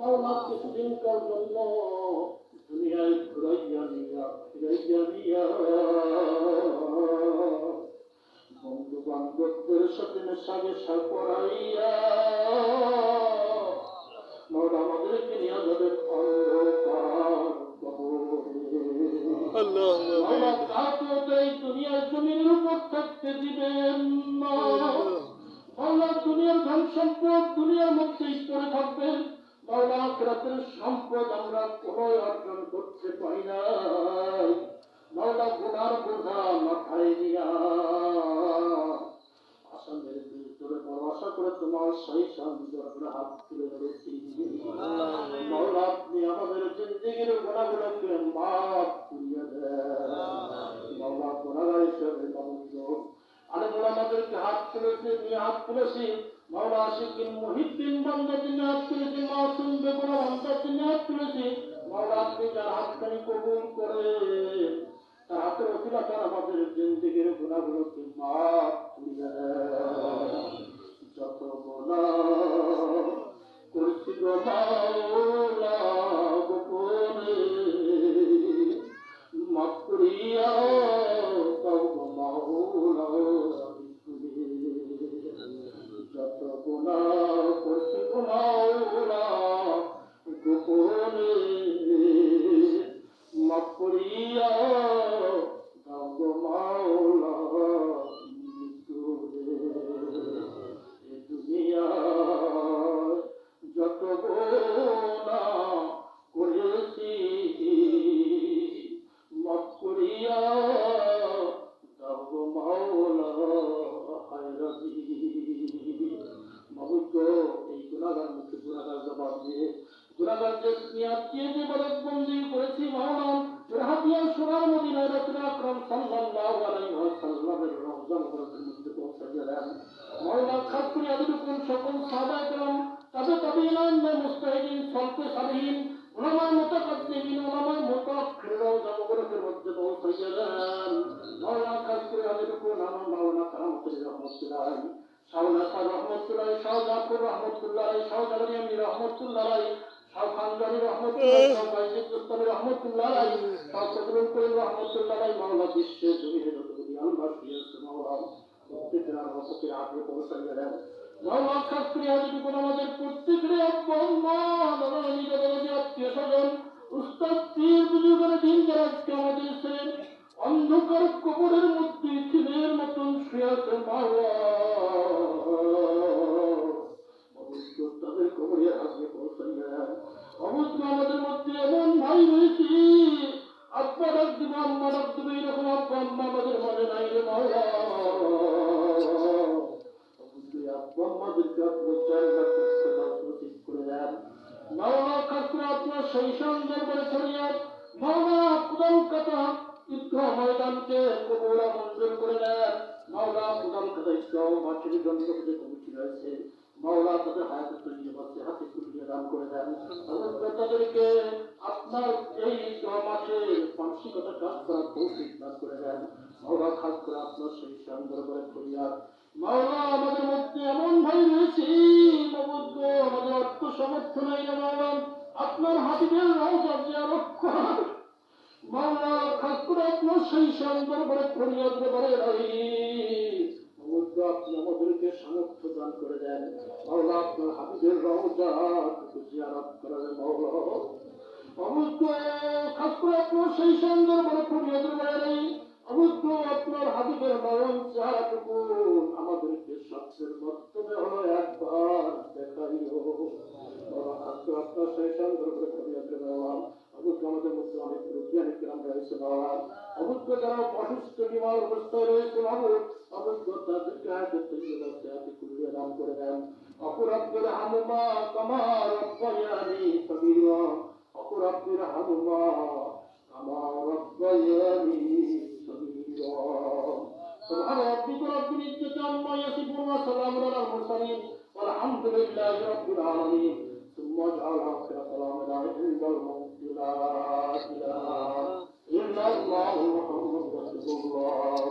মাওলা কিছুদিন কার জন্য দুনিয়ায় ঘুরাইয়া নিয়া ফিরাইয়া নিয়া বন্ধু বান্ধবদের সাথে মেশাবে সাপড়াইয়া মাওলা আমাদেরকে নিয়ে যাবে অন্ধকার মাওলা কাউকে এই দুনিয়ার জমিনের উপর থাকতে দিবেন না। মাওলা দুনিয়ার ধন সম্পদ দুনিয়ার মধ্যেই পড়ে থাকবে। মাওলা আখিরাতের সম্পদ আমরা কোনো অর্জন করতে পারি না। মাওলা গুনার বোঝা মাথায় নিয়া আসামের ভিতরে বড় আশা করে তোমার সেই সামনে হাত তুলে ধরেছি। মাওলা আপনি আমাদের জিন্দেগির গুনাহগুলোকে মাফ করিয়া দেন। মাওলা গুনাহগার হিসেবে আলেমুল আমাদেরকে হাত তুলেছে, নিয়ে হাত তুলেছি। মাওলা আশিকিন মুহিদ্দিন বান্দার জন্য হাত তুলেছি, মাসুম বেগুনা বান্দার জন্য হাত তুলেছি। মাওলা আপনি যার হাতখানি কবুল করে তার হাতের অতিলাকার আমাদের জিন্দেগির গুনাহগুলোকে মাফ করিয়া দেন। যত গুনাহ করছি গো মাওলা গোপনে মাফ করিয়া দাও গো মাওলা। যত গুনাহ করছি গো মাওলা গোপনে মাফ করিয়া দাও গো মাওলা। এ দুনিয়ায় যত গুনাহ করেছি মাফ করিয়া দাও গো মাওলা। হায়রানি মাবুদ গো, এই গুনাহগার মুখে গুনাহগার জবাব দিয়ে গুনাহগার যে নিয়াত দিয়ে যে বরদবন্দি করেছি মাওলা, রাহাতিয়া সোনার মদিনায় রাসূল আকরাম সাল্লাল্লাহু আলাইহি ওয়াসাল্লামের রওজা মুবারকের মধ্যে পৌঁছাইয়া দেন। মাওলা খাস করে আদিলুকুল সকল সাহাবায়ে কেরাম তাবে তাবিঈন মুস্তাহিদিন সালফে সালিহিন উলামায়ে মুতাকাদ্দিমিন উলামায়ে মুতাআখিরিন রওজা মুবারকের মধ্যে পৌঁছাইয়া দেন। মাওলা খাস করে আদিলুকুল আমার মাওলানা কারামতুল রহমাতুল্লাহ শাওলাতা রহমাতুল্লাহ শাহ জাফর রহমাতুল্লাহ শাহ জালালি রহমাতুল্লাহ শাহ খানজানি রহমাতুল্লাহ শাহ বাইজিদ দস্তমি রহমাতুল্লাহ শাহ সদরুল করিম রহমাতুল্লাহ মাওলা বিশ্বের জমিনের যতগুলি আলমাসি আছে মাওলা প্রত্যেকের রহমতের আগে পৌঁছাইয়া দেন। মাওলা খাস করে আদিলুকুল আমাদের প্রত্যেকের আপন মা দাদা দাদি আত্মীয় স্বজন উস্তাদ পীর বুজুর্গের দিন যারা আজকে আমাদের ছিলেন অন্ধকার কবরের মধ্যে ছিলেন মতন শুয়ে আছে মাওলা তাদের কবরের আগে পৌঁছাইয়া অবশ্য আমাদের মধ্যে এমন ভাই রয়েছে আব্বা ডাক দিব আম্মা ডাক দিব এরকম আব্বা আম্মা আমাদের মাঝে নাই রে মাওলা। অবশ্যই আব্বা আম্মাদেরকে আপনার জান্নাতে নসিব করে দেন মাওলা। খাস করে আপনার সেই সঙ্গে করে ছড়িয়ে মাওলা কুদাম কাতা ঈদগাহ ময়দানকে কবুল মঞ্জুর করে দেন মাওলা। কুদাম কাতা ঈদগাহ মাঠের জন্য যে কমিটি রয়েছে মাওলা তাদের হায়াতে তৈরিবাদ হাতে কুলিয়ে দান করে দেন। তাদেরকে আপনার এই মাঠে মানসিকতা কাজ করার তৌফিক দান করে দেন মাওলা। খাস করে আপনার সেই সুন্দর করে ফরিয়াদ মাওলা আমাদের মধ্যে এমন ভাই রয়েছে মাবুদ আমাদের অর্থ সামর্থ্য নাই না মাওলা, আপনার হাবিবের রওজা জিয়ারত করার মাওলা। খাস করে আপনার সেই সুন্দর করে ফরিয়াদ ব্যাপারে আপনি আমাদেরকে সামর্থ্য দান করে দেন মাওলা। আপনার হাবিবের রওজা জিয়ারত করার মাওলা অবশ্য খাস করে আপনার সেই সুন্দর করে ফরিয়াদের বেড়ে অবশ্য আপনার হাবিবের নয়ন চেহারাটুকু আমাদেরকে স্বপ্নের মাধ্যমে হলো একবার দেখাইও খাস করে আপনার সেই সুন্দর করে ফরিয়াদের বেড়া অবশ্য আমাদের মধ্যে অনেক রুজিয়ানি কিরাম রয়েছে বাবা অবশ্য যারা অসুস্থ বিমার অবস্থায় রয়েছে বাবু অবশ্য তাদেরকে হাতে তৈরি হাতে কুলিয়ে দান করে দেন। অপরাধের হামুমা কামার রব্বায়ানি সগীরা অপরাধের হামুমা কামার রব্বায়ানি সগীরা সুবহান রাব্বিকা রাব্বিল ইজ্জাতি আম্মা ইয়াসিফুন ওয়া সালামুন আলাল মুরসালিন ওয়ালহামদুলিল্লাহি রাব্বিল আলামিন। সুম্মা জাআল আখিরা কালামিনা ইনদাল মাউতি লা ইলাহা ইল্লাল্লাহু মুহাম্মাদুর রাসূলুল্লাহ।